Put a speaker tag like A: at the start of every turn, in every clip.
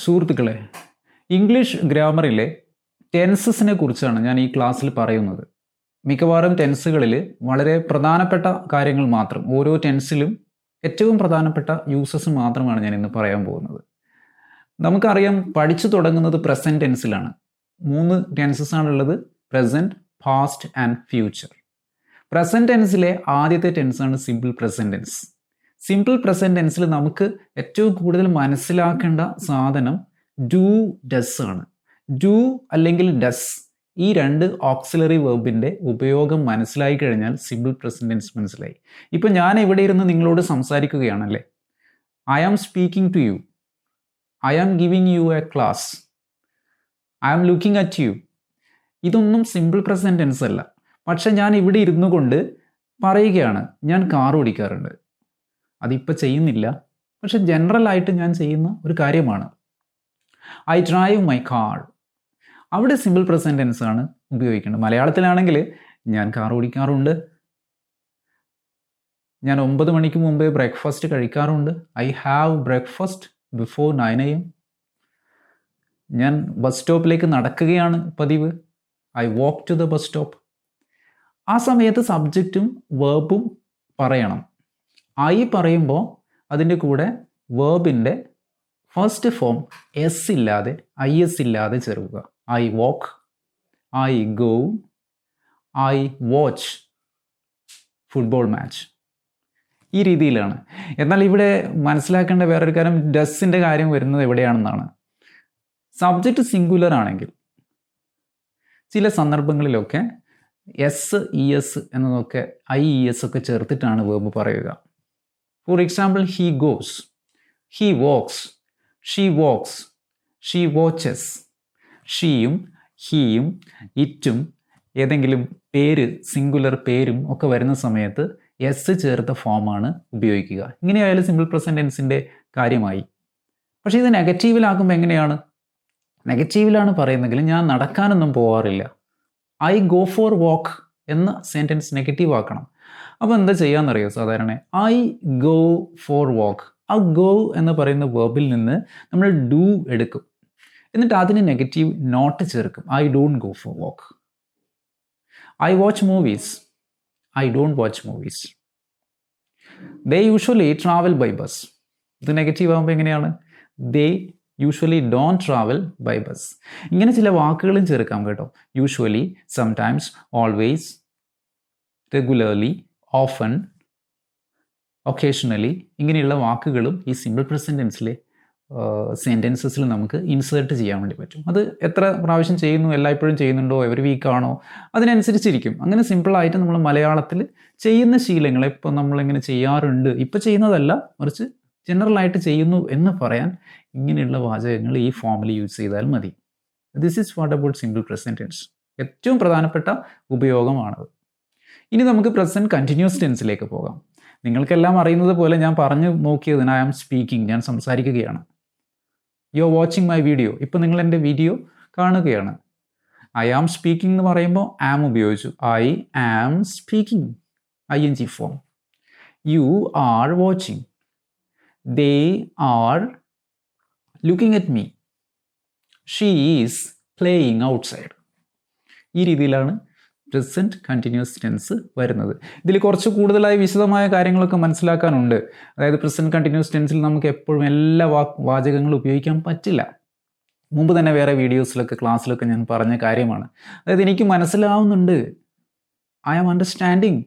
A: സുഹൃത്തുക്കളെ, ഇംഗ്ലീഷ് ഗ്രാമറിലെ ടെൻസസിനെ കുറിച്ചാണ് ഞാൻ ഈ ക്ലാസ്സിൽ പറയുന്നത്. മിക്കവാറും ടെൻസുകളിൽ വളരെ പ്രധാനപ്പെട്ട കാര്യങ്ങൾ മാത്രം, ഓരോ ടെൻസിലും ഏറ്റവും പ്രധാനപ്പെട്ട യൂസസ് മാത്രമാണ് ഞാൻ ഇന്ന് പറയാൻ പോകുന്നത്. നമുക്കറിയാം, പഠിച്ചു തുടങ്ങുന്നത് പ്രസൻറ്റ് ടെൻസിലാണ്. 3 ടെൻസസ് ആണുള്ളത്: present, past and future. Present ടെൻസിലെ ആദ്യത്തെ ടെൻസാണ് simple present tense. Simple present ടെൻസിൽ നമുക്ക് ഏറ്റവും കൂടുതൽ മനസ്സിലാക്കേണ്ട സാധനം ഡു ഡസ് ആണ്. ഡു അല്ലെങ്കിൽ ഡസ്, ഈ 2 ഓക്സിലറി വെർബിൻ്റെ ഉപയോഗം മനസ്സിലായി കഴിഞ്ഞാൽ സിമ്പിൾ പ്രസൻറ്റ് ടെൻസ് മനസ്സിലായി. ഇപ്പം ഞാൻ ഇവിടെ ഇരുന്ന് നിങ്ങളോട് സംസാരിക്കുകയാണല്ലേ. I am speaking to you, I am giving you a class, I am looking at you. ഇതൊന്നും സിമ്പിൾ പ്രസൻറ്റ് ടെൻസ് അല്ല. പക്ഷെ ഞാൻ ഇവിടെ ഇരുന്നു കൊണ്ട് പറയുകയാണ്, ഞാൻ കാർ ഓടിക്കാറുണ്ട്. അതിപ്പോൾ ചെയ്യുന്നില്ല, പക്ഷെ ജനറലായിട്ട് ഞാൻ ചെയ്യുന്ന ഒരു കാര്യമാണ്. I drive my car. അവിടെ സിമ്പിൾ പ്രസൻറ്റ് ടെൻസ് ആണ് ഉപയോഗിക്കേണ്ടത്. മലയാളത്തിലാണെങ്കിൽ ഞാൻ കാർ ഓടിക്കാറുണ്ട്, ഞാൻ 9 മണിക്ക് മുമ്പേ ബ്രേക്ക്ഫാസ്റ്റ് കഴിക്കാറുണ്ട്. I have breakfast before 9 AM. ഞാൻ ബസ് സ്റ്റോപ്പിലേക്ക് നടക്കുകയാണ് പതിവ്. I walk to the bus stop. ആ സമയത്ത് സബ്ജക്റ്റും വേർബും പറയണം. ഐ പറയുമ്പോൾ അതിൻ്റെ കൂടെ വേർബിൻ്റെ ഫസ്റ്റ് ഫോം എസ് ഇല്ലാതെ, IS ഇല്ലാതെ ചേർക്കുക. I walk, I go, I watch football match. ഈ രീതിയിലാണ്. എന്നാൽ ഇവിടെ മനസ്സിലാക്കേണ്ട വേറൊരു കാര്യം, ഡസിൻ്റെ കാര്യം വരുന്നത് എവിടെയാണെന്നാണ്. സബ്ജക്റ്റ് സിംഗുലർ ആണെങ്കിൽ ചില സന്ദർഭങ്ങളിലൊക്കെ എസ്, ES എന്നതൊക്കെ IES ഒക്കെ ചേർത്തിട്ടാണ് വേർബ് പറയുക. For example, he goes, he walks, she walks, she watches. ഷീയും ഹീയും ഇറ്റും ഏതെങ്കിലും പേര്, സിംഗുലർ പേരും ഒക്കെ വരുന്ന സമയത്ത് എസ് ചേർത്ത ഫോമാണ് ഉപയോഗിക്കുക. ഇങ്ങനെയായാലും സിമ്പിൾ പ്രസൻറ്റ് ടെൻസിൻ്റെ കാര്യമായി. പക്ഷേ ഇത് നെഗറ്റീവിലാക്കുമ്പോൾ എങ്ങനെയാണ്? നെഗറ്റീവിലാണ് പറയുന്നതെങ്കിൽ ഞാൻ നടക്കാനൊന്നും പോകാറില്ല. ഐ ഗോ ഫോർ വാക്ക് എന്ന സെൻറ്റൻസ് നെഗറ്റീവ് ആക്കണം. അപ്പോൾ എന്താ ചെയ്യാമെന്നറിയോ? സാധാരണ ഐ ഗോ ഫോർ വാക്ക്, ആ ഗോ എന്ന് പറയുന്ന വേർബിൽ നിന്ന് നമ്മൾ ഡു എടുക്കും, എന്നിട്ട് അതിന് നെഗറ്റീവ് നോട്ട് ചേർക്കും. I don't go for walk. I watch movies, I don't watch movies. They usually travel by bus. ഇത് നെഗറ്റീവ് ആകുമ്പോൾ എങ്ങനെയാണ്? They usually don't travel by bus. ഇങ്ങനെ ചില വാക്കുകളും ചേർക്കാം കേട്ടോ. Usually, sometimes, always, regularly, often, occasionally, ഇങ്ങനെയുള്ള വാക്കുകളും ഈ സിമ്പിൾ പ്രസൻറ്റ് ടെൻസിലെ സെൻറ്റൻസസിൽ നമുക്ക് ഇൻസേർട്ട് ചെയ്യാൻ വേണ്ടി പറ്റും. അത് എത്ര പ്രാവശ്യം ചെയ്യുന്നു, എല്ലായ്പ്പോഴും ചെയ്യുന്നുണ്ടോ, എവറി വീക്കാണോ, അതിനനുസരിച്ചിരിക്കും. അങ്ങനെ സിമ്പിളായിട്ട് നമ്മൾ മലയാളത്തിൽ ചെയ്യുന്ന ശീലങ്ങളെ ഇപ്പോൾ നമ്മളിങ്ങനെ ചെയ്യാറുണ്ട്, ഇപ്പോൾ ചെയ്യുന്നതല്ല, മറിച്ച് ജനറലായിട്ട് ചെയ്യുന്നു എന്ന് പറയാൻ ഇങ്ങനെയുള്ള വാചകങ്ങൾ ഈ ഫോമിൽ യൂസ് ചെയ്താൽ മതി. This is what about simple present tense. ഏറ്റവും പ്രധാനപ്പെട്ട ഉപയോഗമാണത്. ഇനി നമുക്ക് പ്രസൻറ്റ് കണ്ടിന്യൂസ് ടെൻസിലേക്ക് പോകാം. നിങ്ങൾക്കെല്ലാം അറിയുന്നത് പോലെ ഞാൻ പറഞ്ഞു നോക്കിയതിന് ഐ ആം സ്പീക്കിംഗ്, ഞാൻ സംസാരിക്കുകയാണ്. U are watching my video, ഇപ്പോൾ നിങ്ങൾ എൻ്റെ വീഡിയോ കാണുകയാണ്. ഐ ആം സ്പീക്കിംഗ് എന്ന് പറയുമ്പോൾ ആം ഉപയോഗിച്ചു. I am speaking, ING form. You are watching, they are looking at me, she is playing outside. ഈ രീതിയിലാണ് പ്രസൻറ്റ് കണ്ടിന്യൂസ് ടെൻസ് വരുന്നത്. ഇതിൽ കുറച്ച് കൂടുതലായി വിശദമായ കാര്യങ്ങളൊക്കെ മനസ്സിലാക്കാനുണ്ട്. അതായത് പ്രസൻറ്റ് കണ്ടിന്യൂസ് ടെൻസിൽ നമുക്ക് എപ്പോഴും എല്ലാ വാചകങ്ങളും ഉപയോഗിക്കാൻ പറ്റില്ല. മുമ്പ് തന്നെ വേറെ വീഡിയോസിലൊക്കെ ക്ലാസ്സിലൊക്കെ ഞാൻ പറഞ്ഞ കാര്യമാണ്. അതായത് എനിക്ക് മനസ്സിലാവുന്നുണ്ട്, ഐ ആം അണ്ടർസ്റ്റാൻഡിങ്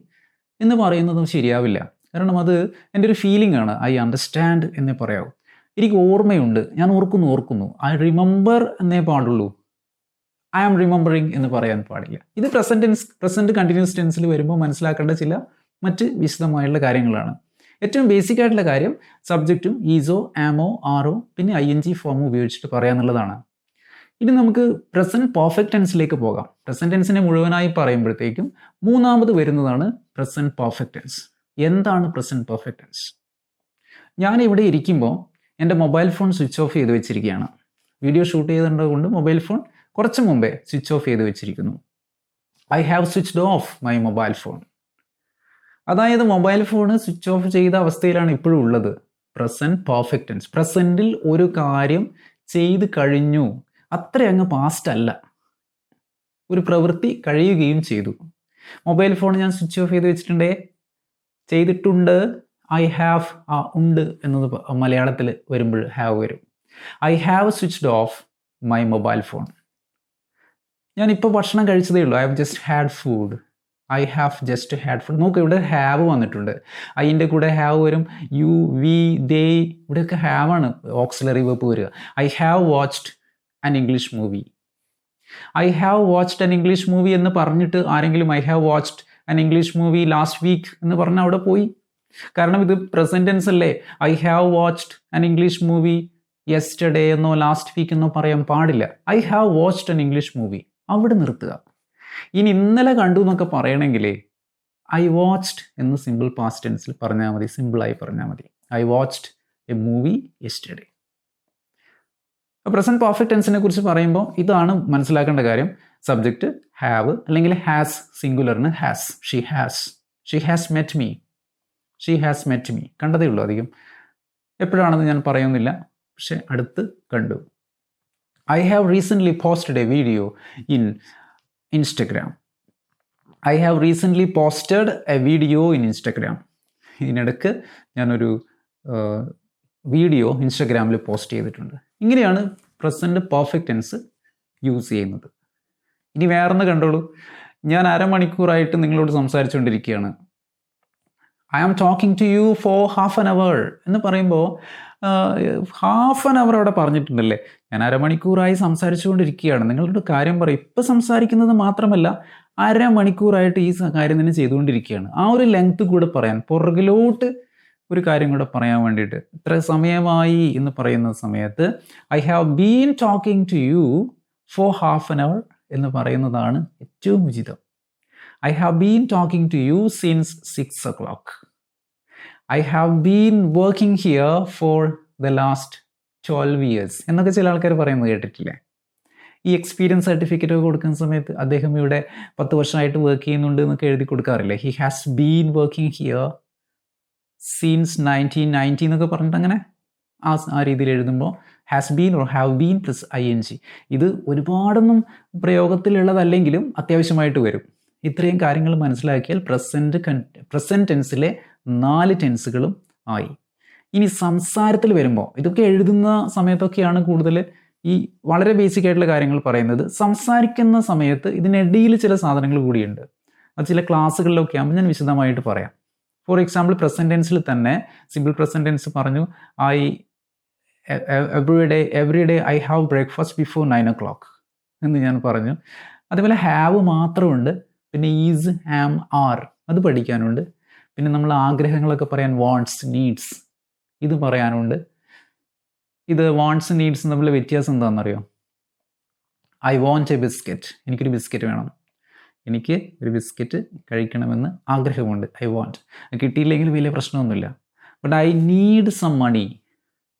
A: എന്ന് പറയുന്നതും ശരിയാവില്ല. കാരണം അത് എൻ്റെ ഒരു ഫീലിംഗ് ആണ്. ഐ അണ്ടർസ്റ്റാൻഡ് എന്നേ പറയാവൂ. എനിക്ക് ഓർമ്മയുണ്ട്, ഞാൻ ഓർക്കുന്നു. ഐ റിമെമ്പർ എന്നേ പാടുള്ളൂ. ഐ ആം റിമെമ്പറിങ് എന്ന് പറയാൻ പാടില്ല. ഇത് പ്രസൻറ്റ് കണ്ടിന്യൂസ് ടെൻസിൽ വരുമ്പോൾ മനസ്സിലാക്കേണ്ട ചില മറ്റ് വിശദമായുള്ള കാര്യങ്ങളാണ്. ഏറ്റവും ബേസിക് ആയിട്ടുള്ള കാര്യം സബ്ജക്റ്റും ഈസോ, ആമോ, ആറോ, പിന്നെ ING ഫോമും ഉപയോഗിച്ചിട്ട് പറയാന്നുള്ളതാണ്. ഇനി നമുക്ക് പ്രസൻറ്റ് പെർഫെക്റ്റ് ടെൻസിലേക്ക് പോകാം. പ്രസൻറ്റ് ടെൻസിനെ മുഴുവനായി പറയുമ്പോഴത്തേക്കും മൂന്നാമത് വരുന്നതാണ് പ്രസൻറ്റ് പെർഫെക്റ്റ് ടെൻസ്. എന്താണ് പ്രസൻറ്റ് പെർഫെക്റ്റ് ടെൻസ്? ഞാനിവിടെ ഇരിക്കുമ്പോൾ എൻ്റെ മൊബൈൽ ഫോൺ സ്വിച്ച് ഓഫ് ചെയ്ത് വെച്ചിരിക്കുകയാണ്. വീഡിയോ ഷൂട്ട് ചെയ്തിട്ടുള്ളത് മൊബൈൽ ഫോൺ കുറച്ച് മുമ്പേ സ്വിച്ച് ഓഫ് ചെയ്ത് വെച്ചിരിക്കുന്നു. I have switched off my mobile phone. അതായത് മൊബൈൽ ഫോൺ സ്വിച്ച് ഓഫ് ചെയ്ത അവസ്ഥയിലാണ് ഇപ്പോഴും ഉള്ളത്. Present perfect tense. പ്രസൻറ്റിൽ ഒരു കാര്യം ചെയ്ത് കഴിഞ്ഞു, അത്ര അങ്ങ് പാസ്റ്റ് അല്ല. ഒരു പ്രവൃത്തി കഴിയുകയും ചെയ്തു. മൊബൈൽ ഫോൺ ഞാൻ സ്വിച്ച് ഓഫ് ചെയ്ത് വെച്ചിട്ടുണ്ടേ, ചെയ്തിട്ടുണ്ട്. ഐ ഹാവ്, ഉണ്ട് എന്നത് മലയാളത്തിൽ വരുമ്പോൾ ഹാവ് വരും. I have switched off my mobile phone. ഞാനിപ്പോൾ ഭക്ഷണം കഴിച്ചതേ ഉള്ളൂ. I have just had food. I have just had food. നോക്ക്, ഇവിടെ ഹാവ് വന്നിട്ടുണ്ട്. അതിൻ്റെ കൂടെ ഹാവ് വരും. യു, വി, ദേ, ഇവിടെയൊക്കെ ഹാവ് ആണ് ഓക്സിലറി വെർബ് വരിക. I have watched an English movie. I have watched an English movie എന്ന് പറഞ്ഞിട്ട് ആരെങ്കിലും I have watched an English movie last week എന്ന് പറഞ്ഞാൽ അവിടെ പോയി. കാരണം ഇത് പ്രസന്റ് ടെൻസ് അല്ലേ. I have watched an English movie yesterday എന്നോ ലാസ്റ്റ് വീക്ക് എന്നോ പറയാൻ പാടില്ല. I have watched an English movie, അവിടെ നിർത്തുക. ഇനി ഇന്നലെ കണ്ടു എന്നൊക്കെ പറയണമെങ്കിൽ ഐ വാച്ച്ഡ് എന്ന് സിമ്പിൾ പാസ്റ്റ് ടെൻസിൽ പറഞ്ഞാൽ മതി, സിമ്പിളായി പറഞ്ഞാൽ മതി. I watched a movie yesterday. Present perfect ടെൻസിനെ കുറിച്ച് പറയുമ്പോൾ ഇതാണ് മനസ്സിലാക്കേണ്ട കാര്യം. സബ്ജക്റ്റ് ഹാവ് അല്ലെങ്കിൽ ഹാസ്, സിംഗുലറിന് has. She has met me. She has met me കണ്ടതേ ഉള്ളൂ. അധികം എപ്പോഴാണെന്ന് ഞാൻ പറയുന്നില്ല, പക്ഷെ അടുത്ത് കണ്ടു. I have recently posted a video in Instagram. I have recently posted a video in Instagram. ഇതിനിടയ്ക്ക് ഞാനൊരു വീഡിയോ ഇൻസ്റ്റഗ്രാമിൽ പോസ്റ്റ് ചെയ്തിട്ടുണ്ട്. ഇങ്ങനെയാണ് പ്രസൻറ്റ് പെർഫെക്റ്റ് ടെൻസ് യൂസ് ചെയ്യുന്നത്. ഇനി വേറൊന്ന് കണ്ടോളൂ. ഞാൻ അരമണിക്കൂറായിട്ട് നിങ്ങളോട് സംസാരിച്ചുകൊണ്ടിരിക്കുകയാണ്. I am talking to you for half an hour എന്ന് പറയുമ്പോൾ ഹാഫ് ആൻ അവർ അവിടെ പറഞ്ഞിട്ടുണ്ടല്ലേ. ഞാൻ അരമണിക്കൂറായി സംസാരിച്ചുകൊണ്ടിരിക്കുകയാണ്. നിങ്ങളോട് കാര്യം പറയും. ഇപ്പം സംസാരിക്കുന്നത് മാത്രമല്ല, അരമണിക്കൂറായിട്ട് ഈ കാര്യം തന്നെ ചെയ്തുകൊണ്ടിരിക്കുകയാണ്. ആ ഒരു ലെങ്ത് കൂടെ പറയാൻ, പുറകിലോട്ട് ഒരു കാര്യം കൂടെ പറയാൻ വേണ്ടിയിട്ട്, ഇത്ര സമയമായി എന്ന് പറയുന്ന സമയത്ത് I have been talking to you for half an hour എന്ന് പറയുന്നതാണ് ഏറ്റവും ഉചിതം. I have been talking to you since 6 o'clock. I have been working here for the last 12 years. എന്നൊക്കെ ചില ആൾക്കാർ പറയുന്നത് കേട്ടിട്ടില്ലേ? ഈ എക്സ്പീരിയൻസ് സർട്ടിഫിക്കറ്റ് ഒക്കെ കൊടുക്കുന്ന സമയത്ത് അദ്ദേഹം ഇവിടെ 10 വർഷമായിട്ട് വർക്ക് ചെയ്യുന്നുണ്ട് എന്നൊക്കെ എഴുതി കൊടുക്കാറില്ലേ? He has been working here since 1990 എന്നൊക്കെ പറഞ്ഞിട്ട് അങ്ങനെ ആ രീതിയിൽ എഴുതുമ്പോൾ has been or have been plus ING. ഇത് ഒരുപാടൊന്നും പ്രയോഗത്തിലുള്ളതല്ലെങ്കിലും അത്യാവശ്യമായിട്ട് വരും. ഇത്രയും കാര്യങ്ങൾ മനസ്സിലാക്കിയാൽ പ്രസൻറ്റ് ടെൻസിലെ 4 ടെൻസുകളും ആയി. ഇനി സംസാരത്തിൽ വരുമ്പോൾ, ഇതൊക്കെ എഴുതുന്ന സമയത്തൊക്കെയാണ് കൂടുതൽ ഈ വളരെ ബേസിക് ആയിട്ടുള്ള കാര്യങ്ങൾ പറയുന്നത്. സംസാരിക്കുന്ന സമയത്ത് ഇതിനിടയിൽ ചില സാധനങ്ങൾ കൂടിയുണ്ട്. അത് ചില ക്ലാസ്സുകളിലൊക്കെ ആകുമ്പോൾ ഞാൻ വിശദമായിട്ട് പറയാം. ഫോർ എക്സാമ്പിൾ പ്രസൻറ്റ് ടെൻസിൽ തന്നെ സിമ്പിൾ പ്രസൻറ്റ് ടെൻസ് പറഞ്ഞു, every day I have breakfast before 9 o'clock എന്ന് ഞാൻ പറഞ്ഞു. അതുപോലെ ഹാവ് മാത്രമുണ്ട്. പിന്നെ ഈസ്, ആം, ആർ അത് പഠിക്കാനുണ്ട്. പിന്നെ നമ്മൾ ആഗ്രഹങ്ങളൊക്കെ പറയാൻ വാണ്ട്സ്, നീഡ്സ് ഇത് പറയാനുണ്ട്. ഇത് വാണ്ട്സ്, നീഡ്സ് തമ്മിലുള്ള വ്യത്യാസം എന്താണെന്നറിയോ? ഐ വാണ്ട് എ ബിസ്ക്കറ്റ്, എനിക്കൊരു ബിസ്ക്കറ്റ് വേണം, എനിക്ക് ഒരു ബിസ്ക്കറ്റ് കഴിക്കണമെന്ന് ആഗ്രഹമുണ്ട്, ഐ വാണ്ട്. കിട്ടിയില്ലെങ്കിൽ വലിയ പ്രശ്നമൊന്നുമില്ല. But I need some money,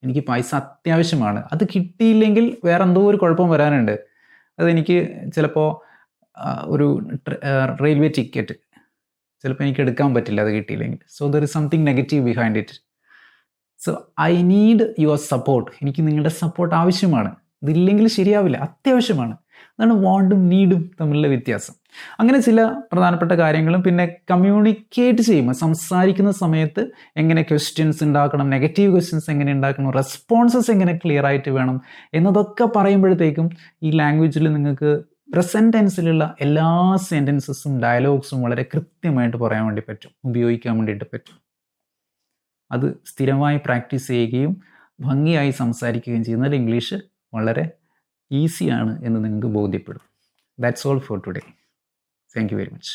A: എനിക്ക് പൈസ അത്യാവശ്യമാണ്. അത് കിട്ടിയില്ലെങ്കിൽ വേറെ എന്തോ ഒരു കുഴപ്പം വരാനുണ്ട്. അതെനിക്ക് ചിലപ്പോൾ ഒരു റെയിൽവേ ടിക്കറ്റ് ചിലപ്പോൾ എനിക്ക് എടുക്കാൻ പറ്റില്ല അത് കിട്ടിയില്ലെങ്കിൽ. So there is something negative behind it. So I need your support, എനിക്ക് നിങ്ങളുടെ സപ്പോർട്ട് ആവശ്യമാണ്. ഇതില്ലെങ്കിൽ ശരിയാവില്ല, അത്യാവശ്യമാണ്. അതാണ് വാണ്ടും നീഡും തമ്മിലുള്ള വ്യത്യാസം. അങ്ങനെ ചില പ്രധാനപ്പെട്ട കാര്യങ്ങളും പിന്നെ കമ്മ്യൂണിക്കേറ്റ് ചെയ്യുമ്പോൾ സംസാരിക്കുന്ന സമയത്ത് എങ്ങനെ ക്വസ്റ്റ്യൻസ് ഉണ്ടാക്കണം, നെഗറ്റീവ് ക്വസ്റ്റ്യൻസ് എങ്ങനെ ഉണ്ടാക്കണം, റെസ്പോൺസസ് എങ്ങനെ ക്ലിയർ ആയിട്ട് വേണം എന്നതൊക്കെ പറയുമ്പോഴത്തേക്കും ഈ ലാംഗ്വേജിൽ നിങ്ങൾക്ക് പ്രസൻറ്റ് ടെൻസിലുള്ള എല്ലാ സെൻറ്റൻസസും ഡയലോഗ്സും വളരെ കൃത്യമായിട്ട് പറയാൻ വേണ്ടി പറ്റും, ഉപയോഗിക്കാൻ വേണ്ടിയിട്ട് പറ്റും. അത് സ്ഥിരമായി പ്രാക്ടീസ് ചെയ്യുകയും ഭംഗിയായി സംസാരിക്കുകയും ചെയ്യുന്നാൽ ഇംഗ്ലീഷ് വളരെ ഈസിയാണ് എന്ന് നിങ്ങൾക്ക് ബോധ്യപ്പെടും. That's all for today. Thank you very much.